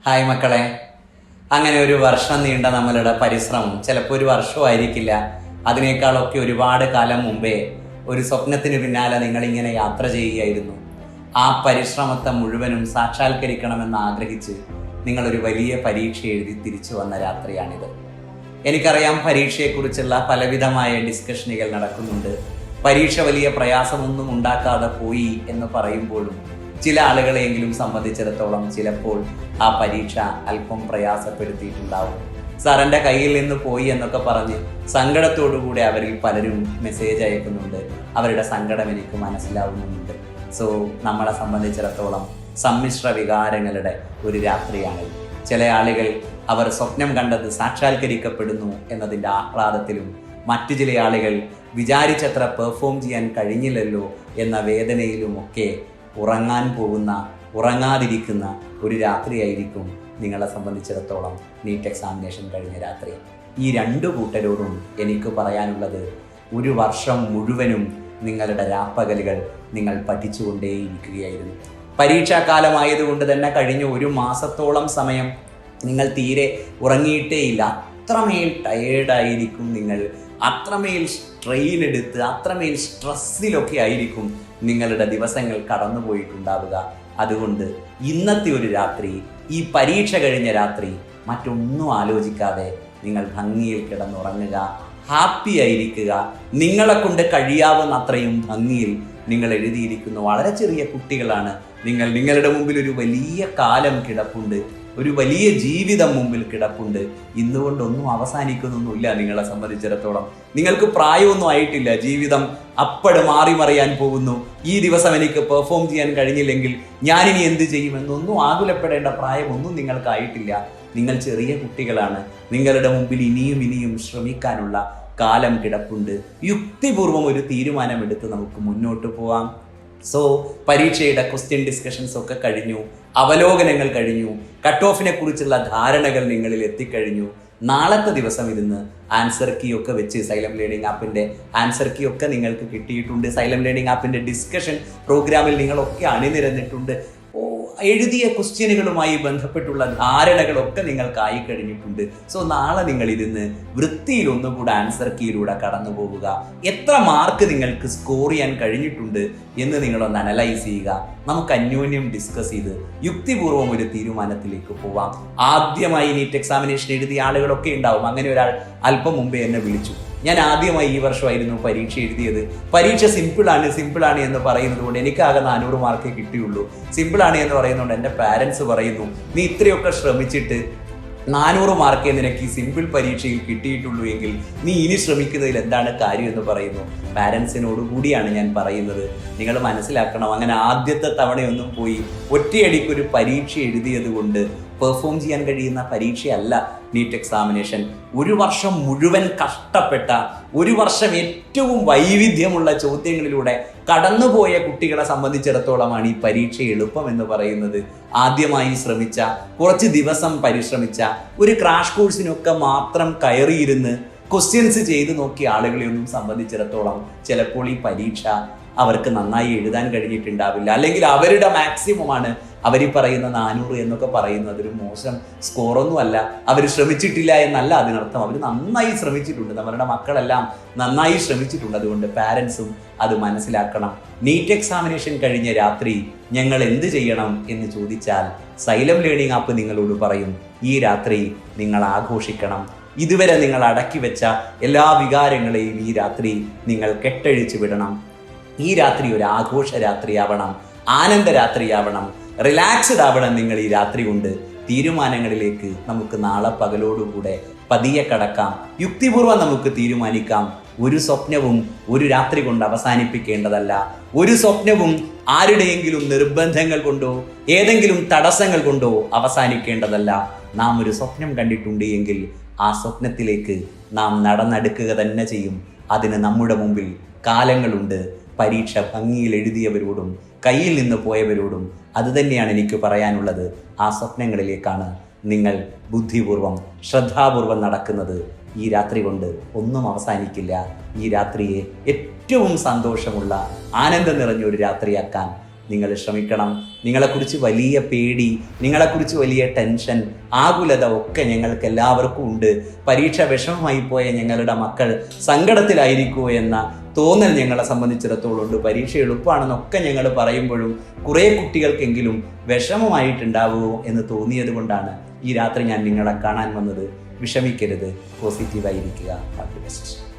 Hi മക്കളെ, അങ്ങനെ ഒരു വർഷം നീണ്ട നമ്മളുടെ പരിശ്രമം, ചിലപ്പോൾ ഒരു വർഷമായിരിക്കില്ല, അതിനേക്കാളൊക്കെ ഒരുപാട് കാലം മുമ്പേ ഒരു സ്വപ്നത്തിന് പിന്നാലെ നിങ്ങളിങ്ങനെ യാത്ര ചെയ്യുകയായിരുന്നു. ആ പരിശ്രമത്തെ മുഴുവനും സാക്ഷാത്കരിക്കണമെന്ന് ആഗ്രഹിച്ച് നിങ്ങളൊരു വലിയ പരീക്ഷ എഴുതി തിരിച്ചു വന്ന രാത്രിയാണിത്. എനിക്കറിയാം, പരീക്ഷയെക്കുറിച്ചുള്ള പലവിധമായ ഡിസ്കഷനുകൾ നടക്കുന്നുണ്ട്. പരീക്ഷ വലിയ പ്രയാസമൊന്നും ഉണ്ടാക്കാതെ പോയി എന്ന് പറയുമ്പോഴും ചില ആളുകളെങ്കിലും സംബന്ധിച്ചിടത്തോളം ചിലപ്പോൾ ആ പരീക്ഷ അല്പം പ്രയാസപ്പെടുത്തിയിട്ടുണ്ടാവും. സാറിൻ്റെ കയ്യിൽ നിന്ന് പോയി എന്നൊക്കെ പറഞ്ഞ് സങ്കടത്തോടുകൂടി അവരിൽ പലരും മെസ്സേജ് അയക്കുന്നുണ്ട്. അവരുടെ സങ്കടം എനിക്ക് മനസ്സിലാവുന്നുണ്ട്. സോ നമ്മളെ സംബന്ധിച്ചിടത്തോളം സമ്മിശ്ര വികാരങ്ങളുടെ ഒരു രാത്രിയാണ്. ചില ആളുകൾ അവർ സ്വപ്നം കണ്ടത് സാക്ഷാത്കരിക്കപ്പെടുന്നു എന്നതിൻ്റെ ആഹ്ലാദത്തിലും, മറ്റു ചില ആളുകൾ വിചാരിച്ചത്ര പെർഫോം ചെയ്യാൻ കഴിഞ്ഞില്ലല്ലോ എന്ന വേദനയിലുമൊക്കെ ഉറങ്ങാതിരിക്കുന്ന ഒരു രാത്രിയായിരിക്കും നിങ്ങളെ സംബന്ധിച്ചിടത്തോളം നീറ്റ് എക്സാമിനേഷൻ കഴിഞ്ഞ രാത്രി. ഈ രണ്ടു കൂട്ടരോടും എനിക്ക് പറയാനുള്ളത്, ഒരു വർഷം മുഴുവനും നിങ്ങളുടെ രാപ്പകലുകൾ നിങ്ങൾ പഠിച്ചുകൊണ്ടേയിരിക്കുകയായിരുന്നു. പരീക്ഷാകാലമായതുകൊണ്ട് തന്നെ കഴിഞ്ഞ ഒരു മാസത്തോളം സമയം നിങ്ങൾ തീരെ ഉറങ്ങിയിട്ടേയില്ല. അത്രമേൽ ടയേർഡായിരിക്കും നിങ്ങൾ, അത്രമേൽ സ്ട്രെയിൻ എടുത്ത്, അത്രമേൽ സ്ട്രെസ്സിലൊക്കെ ആയിരിക്കും നിങ്ങളുടെ ദിവസങ്ങൾ കടന്നുപോയിട്ടുണ്ടാവുക. അതുകൊണ്ട് ഇന്നത്തെ ഒരു രാത്രി, ഈ പരീക്ഷ കഴിഞ്ഞ രാത്രി, മറ്റൊന്നും ആലോചിക്കാതെ നിങ്ങൾ ഭംഗിയിൽ കിടന്നുറങ്ങുക, ഹാപ്പി ആയിരിക്കുക. നിങ്ങളെ കൊണ്ട് കഴിയാവുന്ന അത്രയും ഭംഗിയിൽ നിങ്ങൾ എഴുതിയിരിക്കുന്ന വളരെ ചെറിയ കുട്ടികളാണ് നിങ്ങൾ. നിങ്ങളുടെ മുമ്പിൽ ഒരു വലിയ കാലം കിടപ്പുണ്ട്, ഒരു വലിയ ജീവിതം മുമ്പിൽ കിടപ്പുണ്ട്. ഇന്നുകൊണ്ടൊന്നും അവസാനിക്കുന്നൊന്നുമില്ല. നിങ്ങളെ സംബന്ധിച്ചിടത്തോളം നിങ്ങൾക്ക് പ്രായമൊന്നും ആയിട്ടില്ല. ജീവിതം അപ്പട് മറിയാൻ പോകുന്നു. ഈ ദിവസം എനിക്ക് പെർഫോം ചെയ്യാൻ കഴിഞ്ഞില്ലെങ്കിൽ ഞാനിനി എന്ത് ചെയ്യുമെന്നൊന്നും ആകുലപ്പെടേണ്ട പ്രായമൊന്നും നിങ്ങൾക്കായിട്ടില്ല. നിങ്ങൾ ചെറിയ കുട്ടികളാണ്. നിങ്ങളുടെ മുമ്പിൽ ഇനിയും ശ്രമിക്കാനുള്ള കാലം കിടപ്പുണ്ട്. യുക്തിപൂർവം ഒരു തീരുമാനമെടുത്ത് നമുക്ക് മുന്നോട്ട് പോവാം. സോ പരീക്ഷയുടെ ക്വസ്റ്റ്യൻ ഡിസ്കഷൻസ് ഒക്കെ കഴിഞ്ഞു, അവലോകനങ്ങൾ കഴിഞ്ഞു, കട്ട് ഓഫിനെ കുറിച്ചുള്ള ധാരണകൾ നിങ്ങളിൽ എത്തിക്കഴിഞ്ഞു. നാളത്തെ ദിവസം ഇരുന്ന് ആൻസർ കീ ഒക്കെ വെച്ച് Xylem ലേണിംഗ് ആപ്പിൻ്റെ ആൻസർ കീ ഒക്കെ നിങ്ങൾക്ക് കിട്ടിയിട്ടുണ്ട്. Xylem ലേണിംഗ് ആപ്പിൻ്റെ ഡിസ്കഷൻ പ്രോഗ്രാമിൽ നിങ്ങളൊക്കെ അണിനിരന്നിട്ടുണ്ട്. എഴുതിയ ക്വസ്റ്റ്യനുകളുമായി ബന്ധപ്പെട്ടുള്ള ധാരണകളൊക്കെ നിങ്ങൾക്കായി കഴിഞ്ഞിട്ടുണ്ട്. സോ നാളെ നിങ്ങൾ ഇരുന്ന് വൃത്തിയിൽ ഒന്നുകൂടെ ആൻസർ കീയിലൂടെ കടന്നു പോവുക. എത്ര മാർക്ക് നിങ്ങൾക്ക് സ്കോർ ചെയ്യാൻ കഴിഞ്ഞിട്ടുണ്ട് എന്ന് നിങ്ങളൊന്ന് അനലൈസ് ചെയ്യുക. നമുക്ക് അന്യോന്യം ഡിസ്കസ് ചെയ്ത് യുക്തിപൂർവ്വം ഒരു തീരുമാനത്തിലേക്ക് പോവാം. ആദ്യമായി നീറ്റ് എക്സാമിനേഷൻ എഴുതിയ ആളുകളൊക്കെ ഉണ്ടാവും. അങ്ങനെ ഒരാൾ അല്പം മുമ്പേ എന്നെ വിളിച്ചു. ഞാൻ ആദ്യമായി ഈ വർഷമായിരുന്നു പരീക്ഷ എഴുതിയത്. പരീക്ഷ സിമ്പിളാണ് എന്ന് പറയുന്നത് കൊണ്ട് എനിക്കാകെ 400 മാർക്കേ കിട്ടിയുള്ളൂ. സിമ്പിളാണ് എന്ന് പറയുന്നതുകൊണ്ട് എൻ്റെ പാരൻസ് പറയുന്നു, നീ ഇത്രയൊക്കെ ശ്രമിച്ചിട്ട് 400 മാർക്കേ നിനക്ക് ഈ സിമ്പിൾ പരീക്ഷയിൽ കിട്ടിയിട്ടുള്ളൂ എങ്കിൽ നീ ഇനി ശ്രമിക്കുന്നതിൽ എന്താണ് കാര്യം എന്ന് പറയുന്നു. പാരൻസിനോട് കൂടിയാണ് ഞാൻ പറയുന്നത്. നിങ്ങൾ മനസ്സിലാക്കണം, അങ്ങനെ ആദ്യത്തെ തവണയൊന്നും പോയി ഒറ്റയടിക്കൊരു പരീക്ഷ എഴുതിയത് കൊണ്ട് പെർഫോം ചെയ്യാൻ കഴിയുന്ന പരീക്ഷയല്ല നീറ്റ് എക്സാമിനേഷൻ. ഒരു വർഷം മുഴുവൻ കഷ്ടപ്പെട്ട, ഒരു വർഷം ഏറ്റവും വൈവിധ്യമുള്ള ചോദ്യങ്ങളിലൂടെ കടന്നുപോയ കുട്ടികളെ സംബന്ധിച്ചിടത്തോളമാണ് ഈ പരീക്ഷ എളുപ്പം എന്ന് പറയുന്നത്. ആദ്യമായി ശ്രമിച്ച, കുറച്ച് ദിവസം പരിശ്രമിച്ച, ഒരു ക്രാഷ് കോഴ്സിനൊക്കെ മാത്രം കയറിയിരുന്ന് ക്വസ്റ്റ്യൻസ് ചെയ്ത് നോക്കിയ ആളുകളെയൊന്നും സംബന്ധിച്ചിടത്തോളം ചിലപ്പോൾ ഈ പരീക്ഷ അവർക്ക് നന്നായി എഴുതാൻ കഴിഞ്ഞിട്ടുണ്ടാവില്ല. അല്ലെങ്കിൽ അവരുടെ മാക്സിമമാണ് അവർ പറയുന്ന 400 എന്നൊക്കെ പറയുന്നത്. ഒരു മോശം സ്കോറൊന്നുമല്ല, അവർ ശ്രമിച്ചിട്ടില്ല എന്നല്ല അതിനർത്ഥം. അവർ നന്നായി ശ്രമിച്ചിട്ടുണ്ട്. നമ്മളുടെ മക്കളെല്ലാം നന്നായി ശ്രമിച്ചിട്ടുണ്ട്. അതുകൊണ്ട് പാരൻസും അത് മനസ്സിലാക്കണം. നീറ്റ് എക്സാമിനേഷൻ കഴിഞ്ഞ രാത്രി ഞങ്ങൾ എന്ത് ചെയ്യണം എന്ന് ചോദിച്ചാൽ Xylem ലേണിംഗ് ആപ്പ് നിങ്ങളോട് പറയും, ഈ രാത്രി നിങ്ങൾ ആഘോഷിക്കണം. ഇതുവരെ നിങ്ങൾ അടക്കി വെച്ച എല്ലാ വികാരങ്ങളെയും ഈ രാത്രി നിങ്ങൾ കെട്ടഴിച്ചു വിടണം. ഈ രാത്രി ഒരു ആഘോഷ രാത്രിയാവണം, ആനന്ദ രാത്രിയാവണം, റിലാക്സ്ഡ് ആവണം. നിങ്ങൾ ഈ രാത്രി കൊണ്ട് തീരുമാനങ്ങളിലേക്ക് നമുക്ക് നാളെ പകലോടുകൂടെ പതിയെ കടക്കാം. യുക്തിപൂർവ്വം നമുക്ക് തീരുമാനിക്കാം. ഒരു സ്വപ്നവും ഒരു രാത്രി കൊണ്ട് അവസാനിപ്പിക്കേണ്ടതല്ല. ഒരു സ്വപ്നവും ആരുടെയെങ്കിലും നിർബന്ധങ്ങൾ കൊണ്ടോ ഏതെങ്കിലും തടസ്സങ്ങൾ കൊണ്ടോ അവസാനിക്കേണ്ടതല്ല. നാം ഒരു സ്വപ്നം കണ്ടിട്ടുണ്ട് എങ്കിൽ ആ സ്വപ്നത്തിലേക്ക് നാം നടന്നെടുക്കുക തന്നെ ചെയ്യും. അതിന് നമ്മുടെ മുമ്പിൽ കാലങ്ങളുണ്ട്. പരീക്ഷ ഭംഗിയിൽ എഴുതിയവരോടും കയ്യിൽ നിന്ന് പോയവരോടും അതുതന്നെയാണ് എനിക്ക് പറയാനുള്ളത്. ആ സ്വപ്നങ്ങളിലേക്കാണ് നിങ്ങൾ ബുദ്ധിപൂർവം, ശ്രദ്ധാപൂർവം നടക്കുന്നത്. ഈ രാത്രി കൊണ്ട് ഒന്നും അവസാനിക്കില്ല. ഈ രാത്രിയെ ഏറ്റവും സന്തോഷമുള്ള, ആനന്ദം നിറഞ്ഞ ഒരു രാത്രിയാക്കാൻ നിങ്ങൾ ശ്രമിക്കണം. നിങ്ങളെക്കുറിച്ച് വലിയ പേടി, നിങ്ങളെക്കുറിച്ച് വലിയ ടെൻഷൻ, ആകുലത ഒക്കെ ഞങ്ങൾക്ക് എല്ലാവർക്കും ഉണ്ട്. പരീക്ഷ വിഷമമായി പോയ ഞങ്ങളുടെ മക്കൾ സങ്കടത്തിലായിരിക്കുമോ എന്ന തോന്നൽ ഞങ്ങളെ സംബന്ധിച്ചിടത്തോളം ഉണ്ട്. പരീക്ഷ എളുപ്പമാണെന്നൊക്കെ ഞങ്ങൾ പറയുമ്പോഴും കുറേ കുട്ടികൾക്കെങ്കിലും വിഷമമായിട്ടുണ്ടാവുമോ എന്ന് തോന്നിയത് കൊണ്ടാണ് ഈ രാത്രി ഞാൻ നിങ്ങളെ കാണാൻ വന്നത്. വിഷമിക്കരുത്, പോസിറ്റീവായിരിക്കുക. All the best.